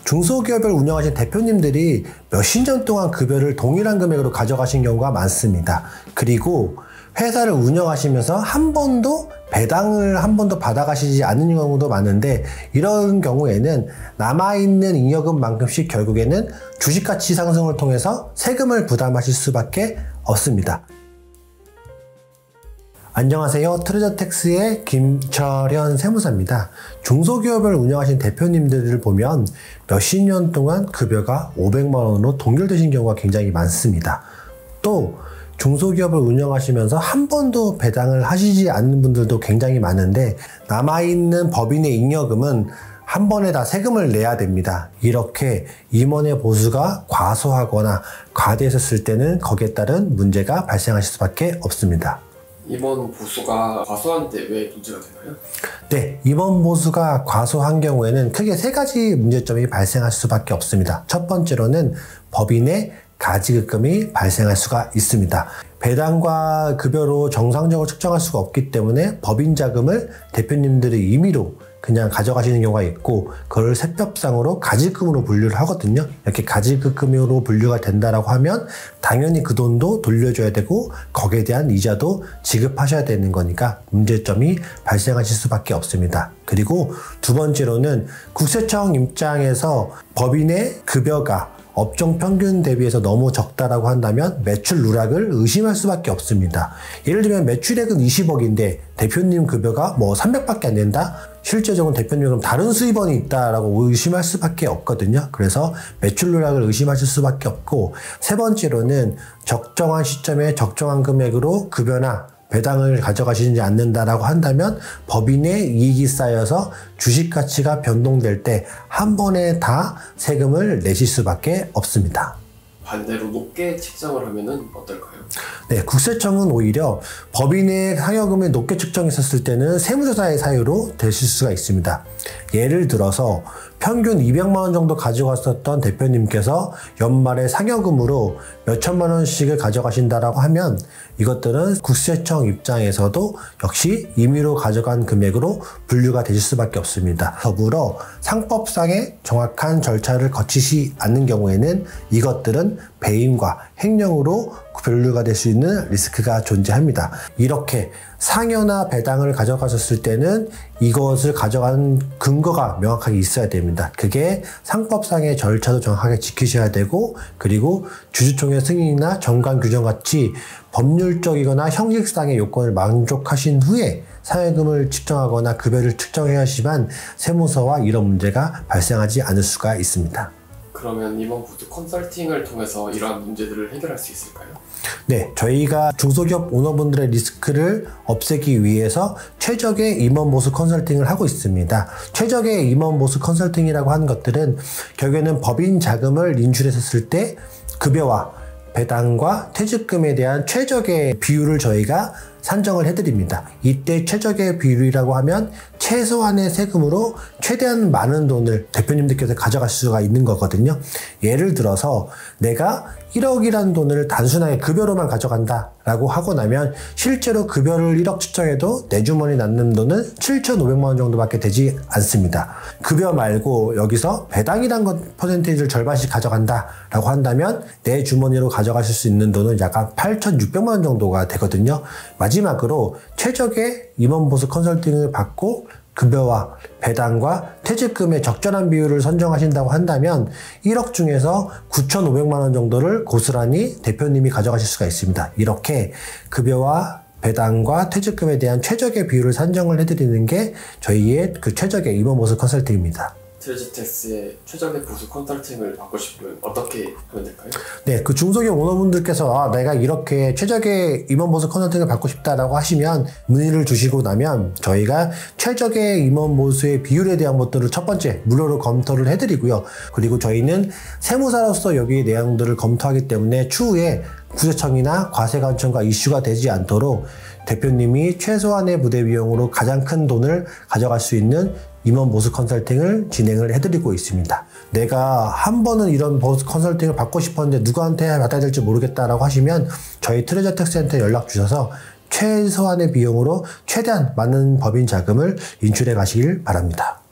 중소기업을 운영하신 대표님들이 몇십 년 동안 급여를 동일한 금액으로 가져가신 경우가 많습니다. 그리고 회사를 운영하시면서 배당을 한 번도 받아가시지 않는 경우도 많은데, 이런 경우에는 남아있는 잉여금만큼씩 결국에는 주식가치 상승을 통해서 세금을 부담하실 수밖에 없습니다. 안녕하세요. 트레저택스의 김철현 세무사입니다. 중소기업을 운영하신 대표님들을 보면 몇십 년 동안 급여가 500만 원으로 동결되신 경우가 굉장히 많습니다. 또 중소기업을 운영하시면서 한 번도 배당을 하시지 않는 분들도 굉장히 많은데, 남아있는 법인의 잉여금은 한 번에 다 세금을 내야 됩니다. 이렇게 임원의 보수가 과소하거나 과대했을 때는 거기에 따른 문제가 발생하실 수밖에 없습니다. 임원 보수가 과소한데 왜 문제가 되나요? 네, 임원 보수가 과소한 경우에는 크게 세 가지 문제점이 발생할 수밖에 없습니다. 첫 번째로는 법인의 가지급금이 발생할 수가 있습니다. 배당과 급여로 정상적으로 측정할 수가 없기 때문에 법인 자금을 대표님들이 임의로 그냥 가져가시는 경우가 있고, 그걸 세법상으로 가지급금으로 분류를 하거든요. 이렇게 가지급금으로 분류가 된다라고 하면 당연히 그 돈도 돌려줘야 되고 거기에 대한 이자도 지급하셔야 되는 거니까 문제점이 발생하실 수밖에 없습니다. 그리고 두 번째로는 국세청 입장에서 법인의 급여가 업종 평균 대비해서 너무 적다라고 한다면 매출 누락을 의심할 수밖에 없습니다. 예를 들면 매출액은 20억인데 대표님 급여가 300밖에 안 된다? 실제적으로 대표님 그럼 다른 수입원이 있다라고 의심할 수밖에 없거든요. 그래서 매출 누락을 의심하실 수밖에 없고, 세 번째로는 적정한 시점에 적정한 금액으로 급여나 배당을 가져가시지 않는다라고 한다면 법인의 이익이 쌓여서 주식 가치가 변동될 때 한 번에 다 세금을 내실 수밖에 없습니다. 반대로 높게 책정을 하면은 어떨까요? 네, 국세청은 오히려 법인의 상여금이 높게 측정했었을 때는 세무조사의 사유로 되실 수가 있습니다. 예를 들어서 평균 200만 원 정도 가져갔었던 대표님께서 연말에 상여금으로 몇천만 원씩을 가져가신다라고 하면 이것들은 국세청 입장에서도 역시 임의로 가져간 금액으로 분류가 되실 수밖에 없습니다. 더불어 상법상의 정확한 절차를 거치지 않는 경우에는 이것들은 배임과 횡령으로 분류가 될 수 있는 리스크가 존재합니다. 이렇게 상여나 배당을 가져가셨을 때는 이것을 가져간 근거가 명확하게 있어야 됩니다. 그게 상법상의 절차도 정확하게 지키셔야 되고, 그리고 주주총회 승인이나 정관 규정 같이 법률적이거나 형식상의 요건을 만족하신 후에 상여금을 측정하거나 급여를 측정해야지만 세무서와 이런 문제가 발생하지 않을 수가 있습니다. 그러면 임원 보수 컨설팅을 통해서 이러한 문제들을 해결할 수 있을까요? 네, 저희가 중소기업 오너분들의 리스크를 없애기 위해서 최적의 임원 보수 컨설팅을 하고 있습니다. 최적의 임원 보수 컨설팅이라고 하는 것들은 결국에는 법인 자금을 인출했을 때 급여와 배당과 퇴직금에 대한 최적의 비율을 저희가 산정을 해드립니다. 이때 최적의 비율이라고 하면 최소한의 세금으로 최대한 많은 돈을 대표님들께서 가져갈 수가 있는 거거든요. 예를 들어서 내가 1억이라는 돈을 단순하게 급여로만 가져간다 라고 하고 나면 실제로 급여를 1억 측정해도 내 주머니에 남는 돈은 7,500만 원 정도밖에 되지 않습니다. 급여 말고 여기서 배당이란 것 퍼센테이지를 절반씩 가져간다 라고 한다면 내 주머니로 가져가실 수 있는 돈은 약간 8,600만 원 정도가 되거든요. 마지막으로 최적의 임원보수 컨설팅을 받고 급여와 배당과 퇴직금의 적절한 비율을 선정하신다고 한다면 1억 중에서 9,500만 원 정도를 고스란히 대표님이 가져가실 수가 있습니다. 이렇게 급여와 배당과 퇴직금에 대한 최적의 비율을 산정을 해드리는 게 저희의 그 최적의 임원보수 컨설팅입니다. 트레저택스의 최적의 보수 컨설팅을 받고 싶으면 어떻게 하면 될까요? 네, 그 중소기업 오너분들께서 내가 이렇게 최적의 임원보수 컨설팅을 받고 싶다라고 하시면 문의를 주시고 나면 저희가 최적의 임원보수의 비율에 대한 것들을 첫 번째 무료로 검토를 해드리고요. 그리고 저희는 세무사로서 여기의 내용들을 검토하기 때문에 추후에 국세청이나 과세관청과 이슈가 되지 않도록 대표님이 최소한의 부대 비용으로 가장 큰 돈을 가져갈 수 있는 임원 보수 컨설팅을 진행을 해드리고 있습니다. 내가 한 번은 이런 보수 컨설팅을 받고 싶었는데 누구한테 받아야 될지 모르겠다라고 하시면 저희 트레저택스센터에 연락 주셔서 최소한의 비용으로 최대한 많은 법인 자금을 인출해 가시길 바랍니다.